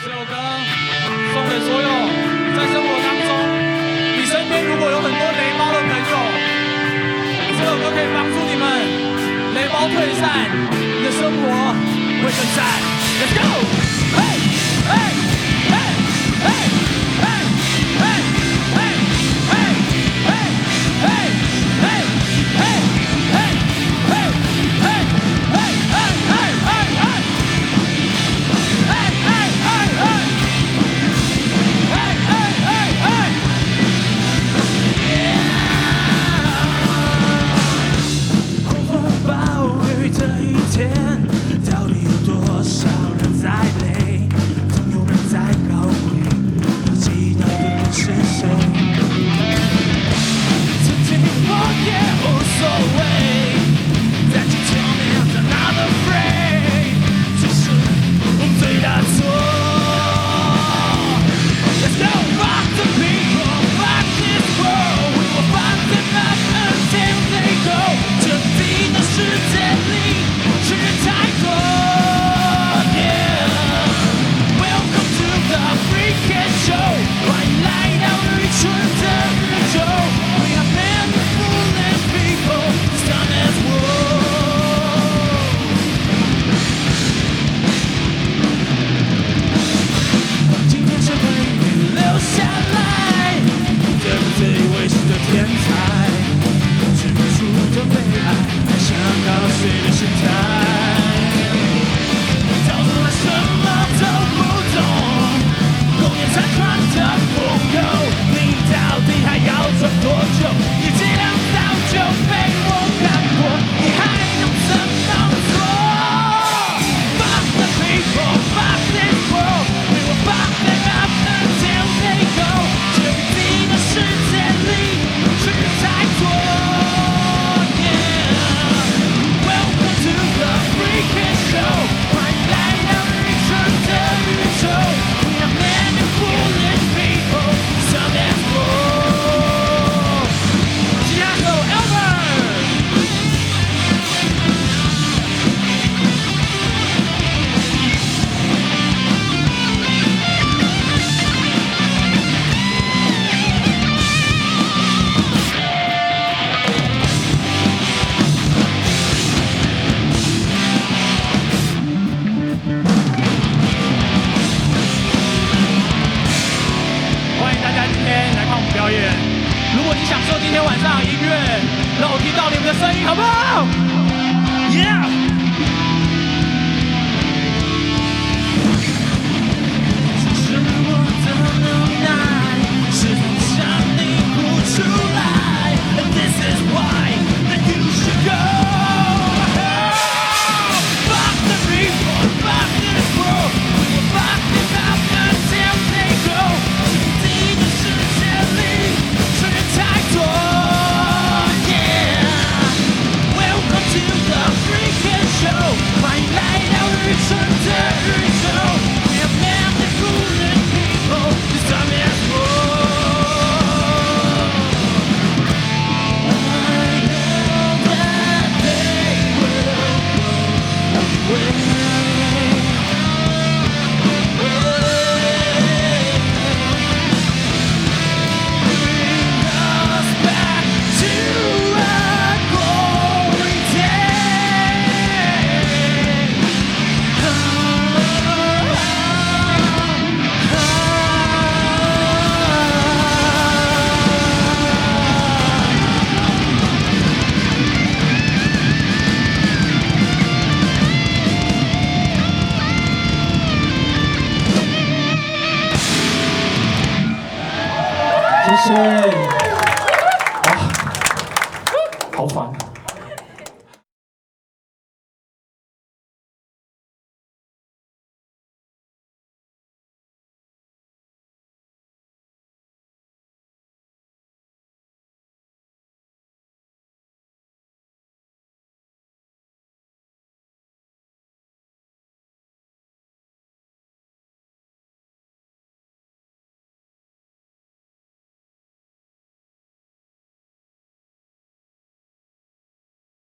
这首歌送给所有在生活当中，你身边如果有很多雷包的朋友，这首歌可以帮助你们雷包退散，你的生活会更赞。Let's go！ 嘿，嘿，嘿，嘿，嘿，嘿，嘿，嘿，嘿，嘿，嘿，嘿，嘿，嘿，嘿，嘿，嘿，这一天，到底有多少人在累？总有人在高贵，不记得的人是谁？曾经我也无所谓，但今天I'm not afraid， 这是我最大错。Let's go rock the people, rock this world， we will rock them up until they go。这地的世界里。是太多 ，Yeah。Welcome to the freaking show， 欢迎来到愚蠢的宇宙。We are men of foolish people, some as world。今天谁会留下来？对不自以为是的天才，指不出的悲哀，还想告谁的心态？多久？你伎俩早就被我看过，你还能怎么做 ？Fuck the people, fuck this world, we will fuck them up until they go。这个地的世界里是太多 ，Yeah。Welcome to the freaking show， 欢迎来到愚蠢的宇宙。We are men and foolish people, some as world。如果你享受今天晚上音乐，让我听到你们的声音，好不好 ？Yeah！ 这是我的能耐，试图向你哭出来。And this is why that you should go. Fuck the people, fuck this world. We will fuck them up until they go. 地的世界里。太多 ，Yeah。Welcome to the freaking show， 欢迎来到愚蠢的宇宙。We are men and foolish people, some as world。I know that they will go away。谢谢。